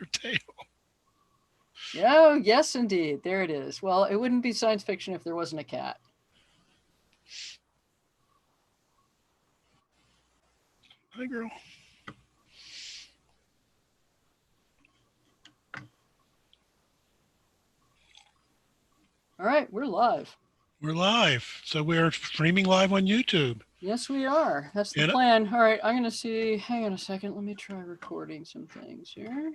your tail. Oh, yes, indeed. There it is. Well, it wouldn't be science fiction if there wasn't a cat. Hi, girl. All right, we're live. We're live. So we're streaming live on YouTube. Yes, we are. That's the And plan. All right, I'm going to see. Hang on a second. Let me try recording some things here.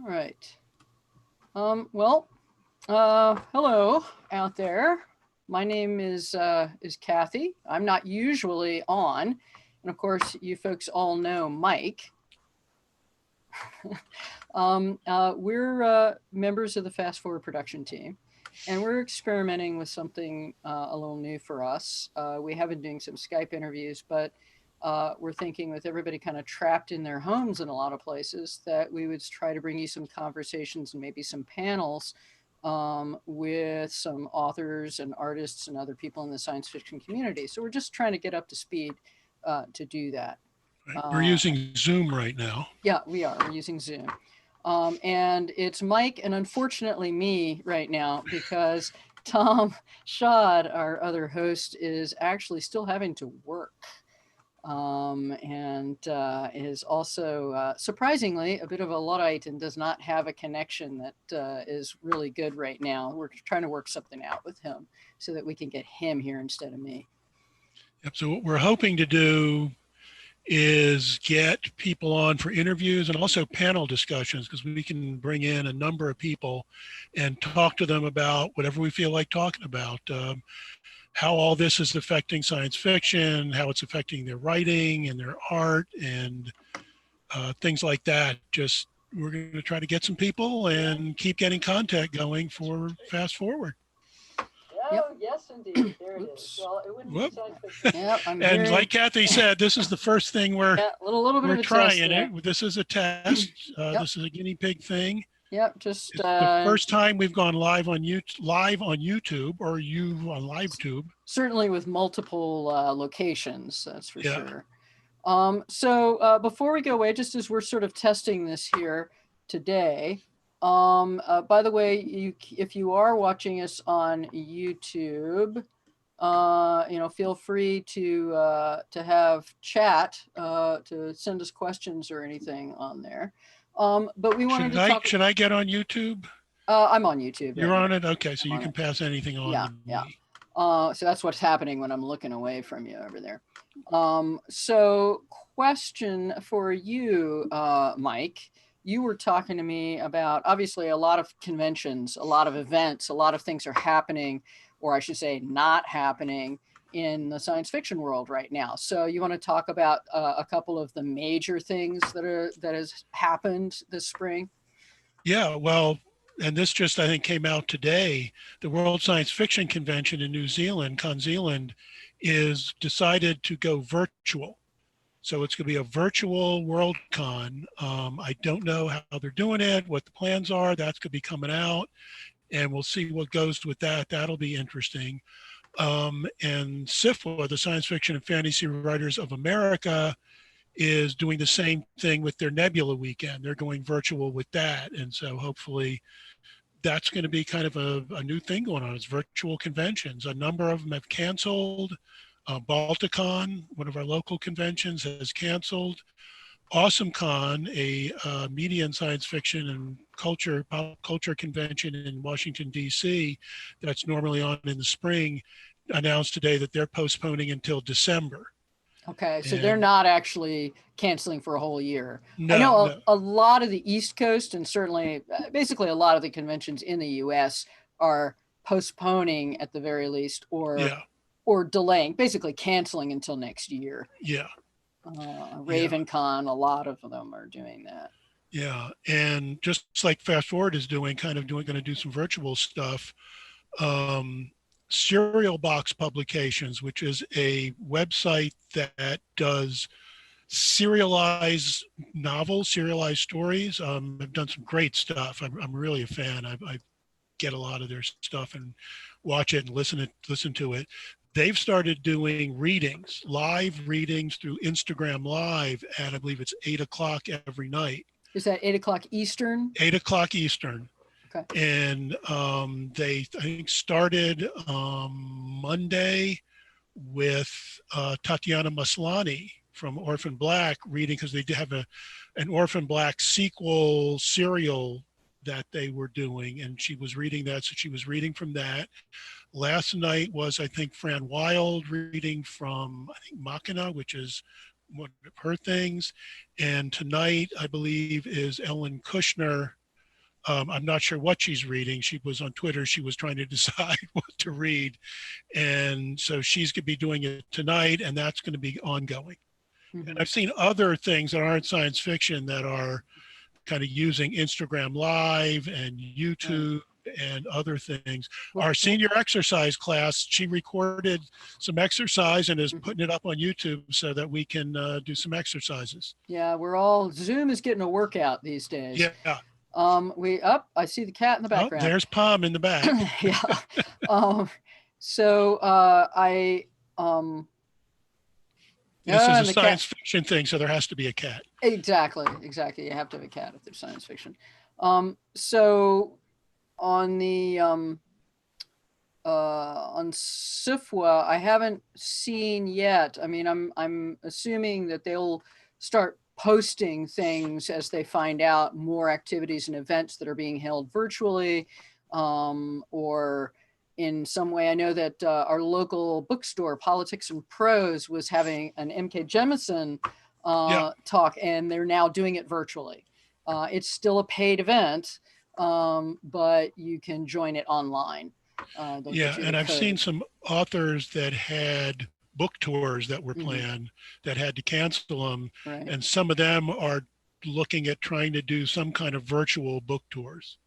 All right. Hello out there. My name is Kathy. I'm not usually on, and of course, you folks all know Mike. We're members of the Fast Forward production team, and we're experimenting with something a little new for us. We have been doing some Skype interviews, but we're thinking with everybody kind of trapped in their homes in a lot of places that we would try to bring you some conversations and maybe some panels with some authors and artists and other people in the science fiction community. So we're just trying to get up to speed to do that. we're using Zoom right now. Yeah, we are. We're using Zoom. And it's Mike and unfortunately me right now because Tom Shad, our other host, is actually still having to work. And is also surprisingly a bit of a Luddite and does not have a connection that is really good right now. We're trying to work something out with him so that we can get him here instead of me. Yep. So what we're hoping to do is get people on for interviews and also panel discussions, because we can bring in a number of people and talk to them about whatever we feel like talking about. How all this is affecting science fiction, how it's affecting their writing and their art and things like that. Just we're going to try to get some people and keep getting content going for Fast Forward. Yep. Yes, indeed. There it is. Well, it wouldn't be science fiction. Yep, and like Kathy said, this is the first thing we're little bit we're of a trying test it. This is a test. This is a guinea pig thing. Yep, just it's the first time we've gone live on YouTube or you on LiveTube. Certainly with multiple locations, that's for sure. So before we go away, just as we're sort of testing this here today, by the way, if you are watching us on YouTube, feel free to have chat to send us questions or anything on there. But we wanted to talk. Should I get on YouTube? I'm on YouTube. You're on it? Okay, so you can pass anything on. Yeah. So that's what's happening when I'm looking away from you over there. So question for you, Mike. You were talking to me about obviously a lot of conventions, a lot of events, a lot of things are happening, or I should say not happening in the science fiction world right now. So you want to talk about a couple of the major things that has happened this spring? Yeah, well, and this just, I think, came out today. The World Science Fiction Convention in New Zealand, Con Zealand, is decided to go virtual. So it's going to be a virtual Worldcon. I don't know how they're doing it, what the plans are. That's going to be coming out, and we'll see what goes with that. That'll be interesting. And SFWA, the Science Fiction and Fantasy Writers of America, is doing the same thing with their Nebula weekend. They're going virtual with that. And so hopefully that's going to be kind of a new thing going on. It's virtual conventions. A number of them have canceled. Balticon, one of our local conventions, has canceled. AwesomeCon, a media and science fiction and pop culture convention in Washington, D.C., that's normally on in the spring, announced today that they're postponing until December. Okay, so they're not actually canceling for a whole year. I know a lot of the East Coast and certainly basically a lot of the conventions in the U.S. are postponing at the very least or delaying, basically canceling until next year. Yeah. RavenCon, a lot of them are doing that. Yeah, and just like Fast Forward is going to do some virtual stuff. Cerealbox Publications, which is a website that does serialized novels, serialized stories. I've done some great stuff. I'm really a fan. I get a lot of their stuff and watch it and listen to it. They've started doing readings, live readings through Instagram Live at, I believe it's 8 o'clock every night. Is that 8 o'clock Eastern? 8 o'clock Eastern. Okay. And they, I think, started Monday with Tatiana Maslany from Orphan Black reading, because they did have an Orphan Black sequel serial that they were doing, and she was reading that. So she was reading from that. Last night was, I think, Fran Wild reading from, I think, Machina, which is one of her things. And tonight, I believe, is Ellen Kushner. I'm not sure what she's reading. She was on Twitter. She was trying to decide what to read. And so she's going to be doing it tonight, and that's going to be ongoing. Mm-hmm. And I've seen other things that aren't science fiction that are kind of using Instagram Live and YouTube and other things. Our senior exercise class, she recorded some exercise and is putting it up on YouTube so that we can do some exercises. Yeah, Zoom is getting a workout these days. Yeah. I see the cat in the background. Oh, there's Pom in the back. Yeah. This is a science fiction thing, so there has to be a cat. Exactly. You have to have a cat if there's science fiction. So on the on SIFWA, I haven't seen yet. I mean, I'm assuming that they'll start posting things as they find out more activities and events that are being held virtually, or in some way. I know that our local bookstore, Politics and Prose, was having an M.K. Jemisin talk, and they're now doing it virtually. It's still a paid event, but you can join it online. And I've seen some authors that had book tours that were planned that had to cancel them. Right. And some of them are looking at trying to do some kind of virtual book tours.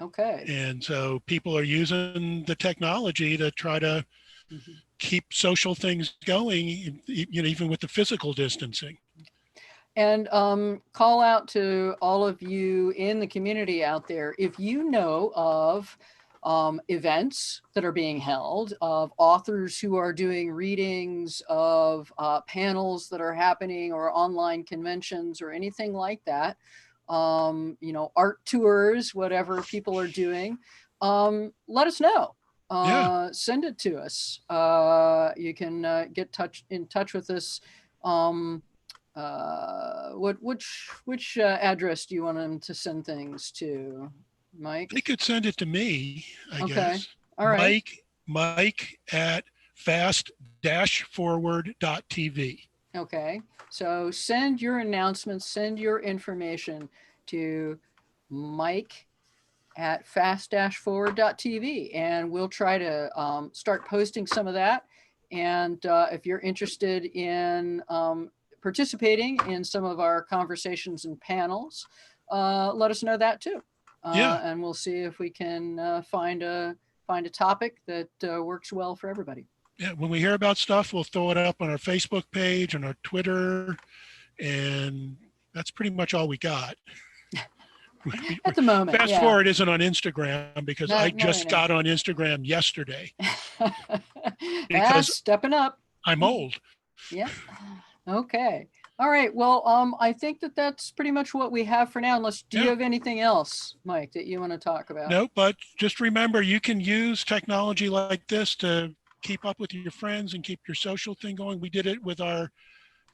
Okay. And so people are using the technology to try to keep social things going, even with the physical distancing. And call out to all of you in the community out there, if you know of events that are being held, of authors who are doing readings, of panels that are happening, or online conventions or anything like that, art tours, whatever people are doing, let us know. Send it to us. You can get in touch with us. Which address do you want them to send things to, Mike? They could send it to me, I guess. All right. Mike at fast-forward.tv. Okay. So send your announcements, send your information to Mike at fast-forward.tv, and we'll try to start posting some of that. And if you're interested in participating in some of our conversations and panels, let us know that too. And we'll see if we can find a topic that works well for everybody. Yeah, when we hear about stuff, we'll throw it up on our Facebook page, on our Twitter, and that's pretty much all we got. At the moment. Fast Forward isn't on Instagram because I just got on Instagram yesterday. Because stepping up. I'm old. Yeah. Okay. All right. Well, I think that's pretty much what we have for now. Unless, do you have anything else, Mike, that you want to talk about? No, but just remember, you can use technology like this to keep up with your friends and keep your social thing going. We did it with our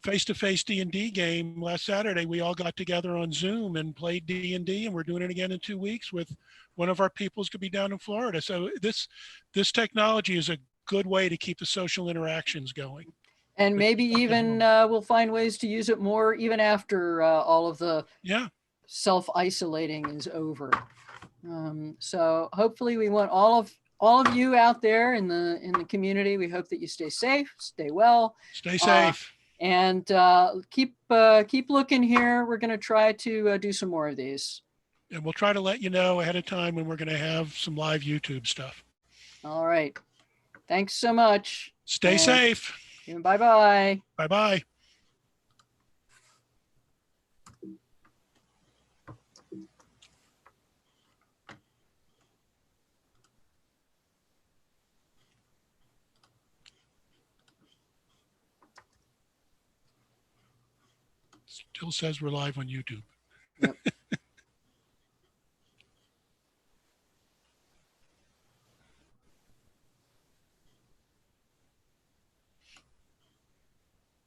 face-to-face D&D game last Saturday. We all got together on Zoom and played D&D, and we're doing it again in 2 weeks with one of our peoples could be down in Florida. So this technology is a good way to keep the social interactions going. And maybe even we'll find ways to use it more even after all of the self-isolating is over. So hopefully we want all of you out there in the community. We hope that you stay safe, stay well. Stay safe. And keep looking here. We're going to try to do some more of these. And we'll try to let you know ahead of time when we're going to have some live YouTube stuff. All right. Thanks so much. Stay safe. Bye-bye. Bye-bye. Still says we're live on YouTube.